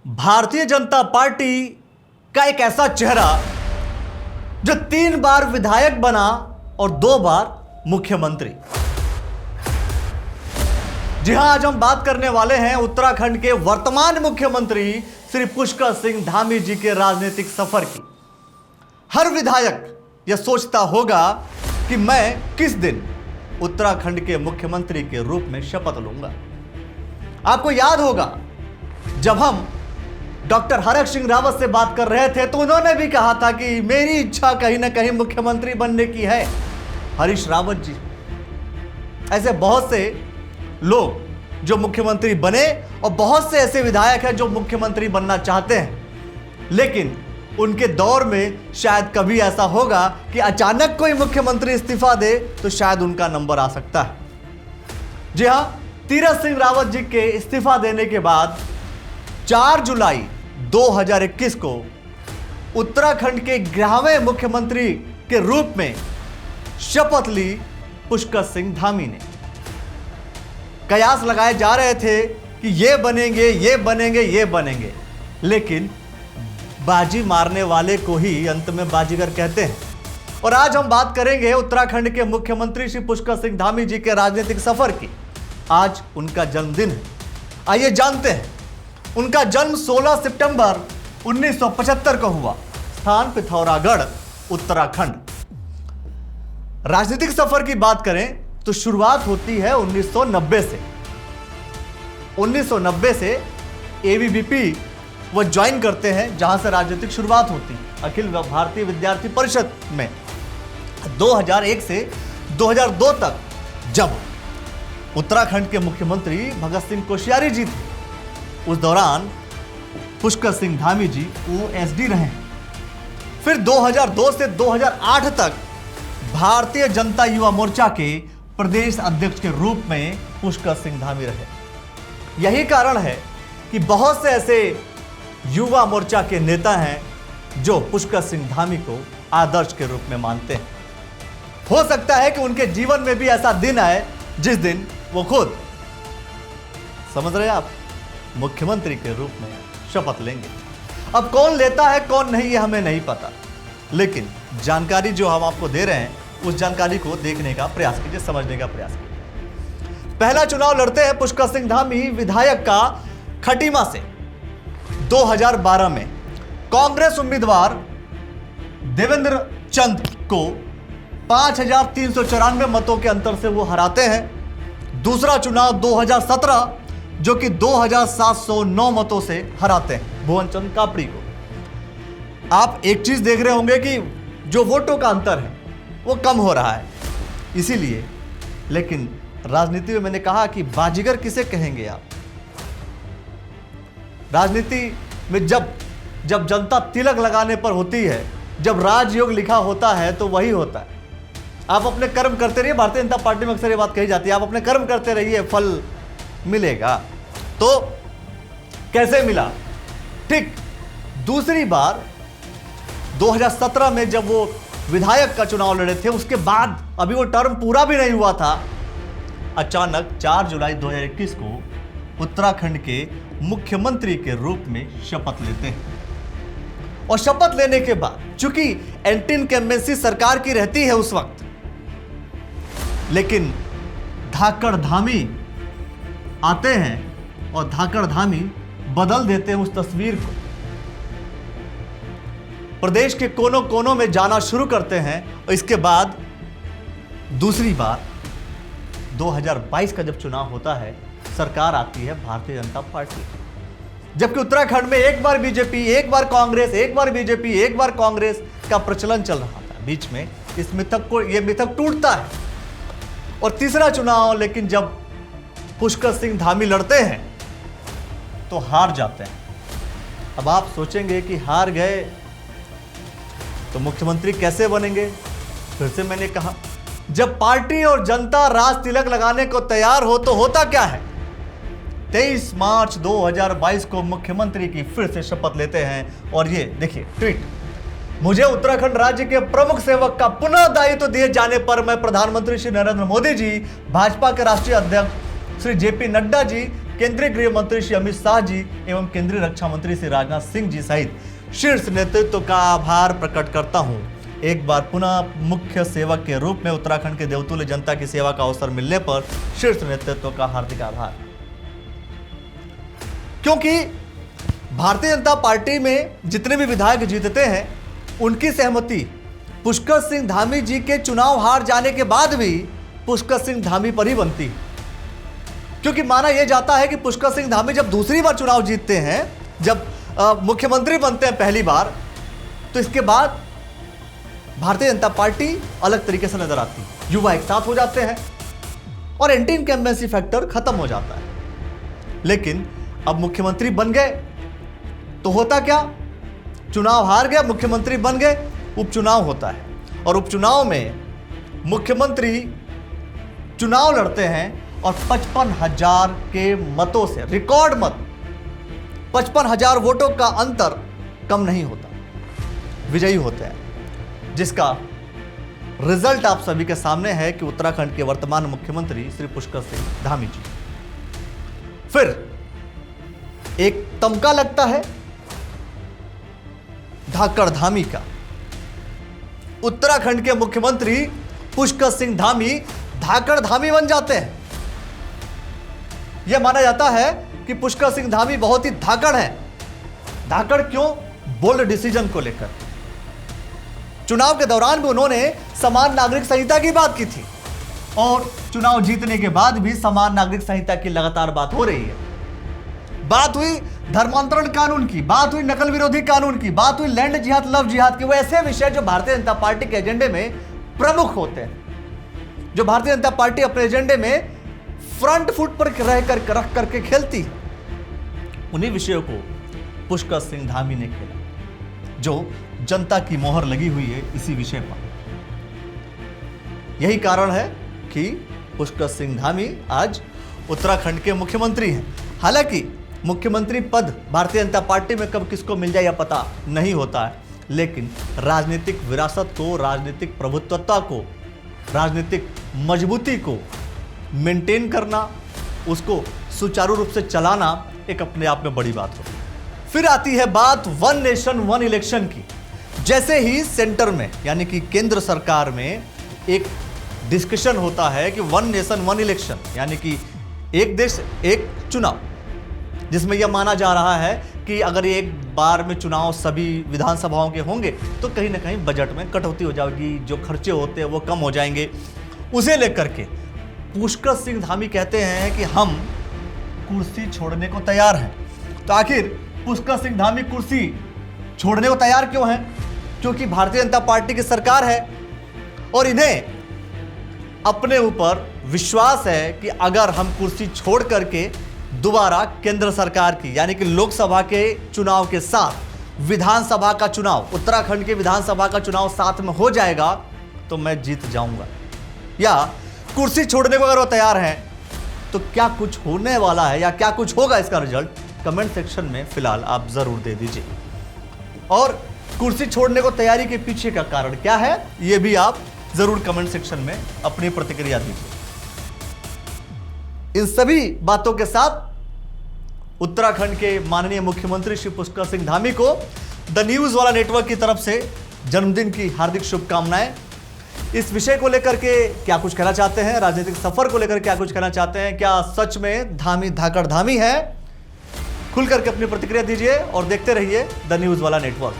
Bharatiya Janata party का एक ऐसा चेहरा जो 3 बार विधायक बना और 2 बार मुख्यमंत्री। जी हां, आज हम बात करने वाले हैं उत्तराखंड के वर्तमान मुख्यमंत्री श्री पुष्कर सिंह धामी जी के राजनीतिक सफर की। हर विधायक यह सोचता होगा कि मैं किस दिन उत्तराखंड के मुख्यमंत्री के रूप में शपथ लूंगा। आपको याद होगा जब हम डॉक्टर हरक सिंह रावत से बात कर रहे थे तो उन्होंने भी कहा था कि मेरी इच्छा कहीं ना कहीं मुख्यमंत्री बनने की है। हरीश रावत जी, ऐसे बहुत से लोग जो मुख्यमंत्री बने और बहुत से ऐसे विधायक हैं जो मुख्यमंत्री बनना चाहते हैं, लेकिन उनके दौर में शायद कभी ऐसा होगा कि अचानक कोई मुख्यमंत्री इस्तीफा दे तो शायद उनका नंबर आ सकता है। जी हां, तीरथ सिंह रावत जी के इस्तीफा देने के बाद 4 जुलाई 2021 को उत्तराखंड के 11वें मुख्यमंत्री के रूप में शपथ ली पुष्कर सिंह धामी ने। कयास लगाए जा रहे थे कि ये बनेंगे, ये बनेंगे, ये बनेंगे, लेकिन बाजी मारने वाले को ही अंत में बाजीगर कहते हैं। और आज हम बात करेंगे उत्तराखंड के मुख्यमंत्री श्री पुष्कर सिंह धामी जी के राजनीतिक सफर की। आज उनका जन्मदिन है। आइए जानते हैं। उनका जन्म 16 सितंबर 1975 को हुआ, स्थान पिथौरागढ़, उत्तराखंड। राजनीतिक सफर की बात करें तो शुरुआत होती है 1990 से। 1990 से एबीवीपी वो ज्वाइन करते हैं, जहां से राजनीतिक शुरुआत होती है अखिल भारतीय विद्यार्थी परिषद में। 2001 से 2002 तक जब उत्तराखंड के मुख्यमंत्री भगत सिंह कोश्यारी जी थे, उस दौरान पुष्कर सिंह धामी जी ओएसडी रहे। फिर 2002 से 2008 तक भारतीय जनता युवा मोर्चा के प्रदेश अध्यक्ष के रूप में पुष्कर सिंह धामी रहे। यही कारण है कि बहुत से ऐसे युवा मोर्चा के नेता हैं जो पुष्कर सिंह धामी को आदर्श के रूप में मानते हैं। हो सकता है कि उनके जीवन में भी ऐसा दिन आए जिस दिन वो खुद, समझ रहे हैं आप, मुख्यमंत्री के रूप में शपथ लेंगे। अब कौन लेता है कौन नहीं ये हमें नहीं पता, लेकिन जानकारी जो हम आपको दे रहे हैं उस जानकारी को देखने का प्रयास कीजिए, समझने का प्रयास कीजिए। पहला चुनाव लड़ते हैं पुष्कर सिंह धामी विधायक का खटीमा से 2012 में। कांग्रेस उम्मीदवार देवेंद्र चंद को 5394 मतों के अंतर से वो हराते हैं। दूसरा चुनाव 2017 जो कि 2709 मतों से हराते हैं भुवन चंद कापड़ी को। आप एक चीज देख रहे होंगे कि जो वोटों का अंतर है वो कम हो रहा है, इसीलिए। लेकिन राजनीति में मैंने कहा कि बाजीगर किसे कहेंगे आप। राजनीति में जब जनता तिलक लगाने पर होती है, जब राजयोग लिखा होता है तो वही होता है। आप अपने कर्म करते रहिए। भारतीय जनता पार्टी में अक्सर ये बात कही जाती है, आप अपने कर्म करते रहिए, फल मिलेगा। तो कैसे मिला? ठीक दूसरी बार 2017 में जब वो विधायक का चुनाव लड़े थे, उसके बाद अभी वो टर्म पूरा भी नहीं हुआ था, अचानक 4 जुलाई 2021 को उत्तराखंड के मुख्यमंत्री के रूप में शपथ लेते हैं। और शपथ लेने के बाद चूंकि एंटी इनकम्बेंसी सरकार की रहती है उस वक्त, लेकिन धाकड़ धामी आते हैं और धाकड़ धामी बदल देते हैं उस तस्वीर को। प्रदेश के कोनों कोनों में जाना शुरू करते हैं। और इसके बाद दूसरी बार 2022 का जब चुनाव होता है, सरकार आती है भारतीय जनता पार्टी, जबकि उत्तराखंड में एक बार बीजेपी, एक बार कांग्रेस, एक बार बीजेपी, एक बार कांग्रेस का प्रचलन चल रहा था। बीच में इस मिथक को, यह मिथक टूटता है। और तीसरा चुनाव, लेकिन जब पुष्कर सिंह धामी लड़ते हैं तो हार जाते हैं। अब आप सोचेंगे कि हार गए तो मुख्यमंत्री कैसे बनेंगे? फिर से मैंने कहा, जब पार्टी और जनता राज तिलक लगाने को तैयार हो तो होता क्या है? 23 मार्च 2022 को मुख्यमंत्री की फिर से शपथ लेते हैं। और ये देखिए ट्वीट, मुझे उत्तराखंड राज्य के प्रमुख सेवक का पुनः दायित्व दिए जाने पर मैं प्रधानमंत्री श्री नरेंद्र मोदी जी, भाजपा के राष्ट्रीय अध्यक्ष श्री जेपी नड्डा जी, केंद्रीय गृह मंत्री श्री अमित शाह जी एवं केंद्रीय रक्षा मंत्री श्री राजनाथ सिंह जी सहित शीर्ष नेतृत्व का आभार प्रकट करता हूं। एक बार पुनः मुख्य सेवक के रूप में उत्तराखंड के देवतुल्य जनता की सेवा का अवसर मिलने पर शीर्ष नेतृत्व का हार्दिक आभार। क्योंकि भारतीय जनता पार्टी में जितने भी विधायक जीतते हैं उनकी सहमति पुष्कर सिंह धामी जी के चुनाव हार जाने के बाद भी पुष्कर सिंह धामी पर ही बनती है। क्योंकि माना यह जाता है कि पुष्कर सिंह धामी जब दूसरी बार चुनाव जीतते हैं, जब मुख्यमंत्री बनते हैं पहली बार, तो इसके बाद भारतीय जनता पार्टी अलग तरीके से नजर आती है। युवा एक साथ हो जाते हैं और एंटी इनकम्बेंसी फैक्टर खत्म हो जाता है। लेकिन अब मुख्यमंत्री बन गए तो होता क्या, चुनाव हार गए, मुख्यमंत्री बन गए, उपचुनाव होता है और उपचुनाव में मुख्यमंत्री चुनाव लड़ते हैं और 55,000 के मतों से, रिकॉर्ड मत 55,000 वोटों का अंतर कम नहीं होता, विजयी होते हैं। जिसका रिजल्ट आप सभी के सामने है कि उत्तराखंड के वर्तमान मुख्यमंत्री श्री पुष्कर सिंह धामी जी। फिर एक तमका लगता है धाकड़ धामी का। उत्तराखंड के मुख्यमंत्री पुष्कर सिंह धामी धाकड़ धामी बन जाते हैं। यह माना जाता है कि पुष्कर सिंह धामी बहुत ही धाकड़ हैं। धाकड़ क्यों? बोल्ड डिसीजन को लेकर। चुनाव के दौरान भी उन्होंने समान नागरिक संहिता की बात की थी और चुनाव जीतने के बाद भी समान नागरिक संहिता की लगातार बात हो रही है। बात हुई धर्मांतरण कानून की, बात हुई नकल विरोधी कानून की, बात हुई लैंड जिहाद, लव जिहाद की। वो ऐसे विषय जो भारतीय जनता पार्टी के एजेंडे में प्रमुख होते हैं, जो भारतीय जनता पार्टी अपने एजेंडे में फ्रंट फुट पर रख करके खेलती है, उन्हीं विषयों को पुष्कर सिंह धामी ने खेला, जो जनता की मोहर लगी हुई है इसी विषय पर। यही कारण है कि पुष्कर सिंह धामी आज उत्तराखंड के मुख्यमंत्री हैं। हालांकि मुख्यमंत्री पद भारतीय जनता पार्टी में कब किसको मिल जाए यह पता नहीं होता है, लेकिन राजनीतिक विरासत को, राजनीतिक प्रभुत्वता को, राजनीतिक मजबूती को मेंटेन करना, उसको सुचारू रूप से चलाना एक अपने आप में बड़ी बात होती है। फिर आती है बात वन नेशन वन इलेक्शन की। जैसे ही सेंटर में यानी कि केंद्र सरकार में एक डिस्कशन होता है कि वन नेशन वन इलेक्शन यानी कि एक देश एक चुनाव, जिसमें यह माना जा रहा है कि अगर एक बार में चुनाव सभी विधानसभाओं के होंगे तो कहीं ना कहीं बजट में कटौती हो जाएगी, जो खर्चे होते हैं वो कम हो जाएंगे। उसे लेकर के पुष्कर सिंह धामी कहते हैं कि हम कुर्सी छोड़ने को तैयार हैं। तो आखिर पुष्कर सिंह धामी कुर्सी छोड़ने को तैयार क्यों हैं? क्योंकि भारतीय जनता पार्टी की सरकार है और इन्हें अपने ऊपर विश्वास है कि अगर हम कुर्सी छोड़ करके दोबारा केंद्र सरकार की यानी कि लोकसभा के चुनाव के साथ विधानसभा का चुनाव, उत्तराखंड के विधानसभा का चुनाव साथ में हो जाएगा तो मैं जीत जाऊंगा। या कुर्सी छोड़ने को अगर वो तैयार हैं तो क्या कुछ होने वाला है या क्या कुछ होगा, इसका रिजल्ट कमेंट सेक्शन में फिलहाल आप जरूर दे दीजिए। और कुर्सी छोड़ने को तैयारी के पीछे का कारण क्या है, यह भी आप जरूर कमेंट सेक्शन में अपनी प्रतिक्रिया दीजिए। इन सभी बातों के साथ उत्तराखंड के माननीय मुख्यमंत्री श्री पुष्कर सिंह धामी को द न्यूज वाला नेटवर्क की तरफ से जन्मदिन की हार्दिक शुभकामनाएं। इस विषय को लेकर के क्या कुछ कहना चाहते हैं, राजनीतिक सफर को लेकर क्या कुछ कहना चाहते हैं, क्या सच में धामी धाकड़ धामी है? खुल करके अपनी प्रतिक्रिया दीजिए और देखते रहिए द न्यूज वाला नेटवर्क।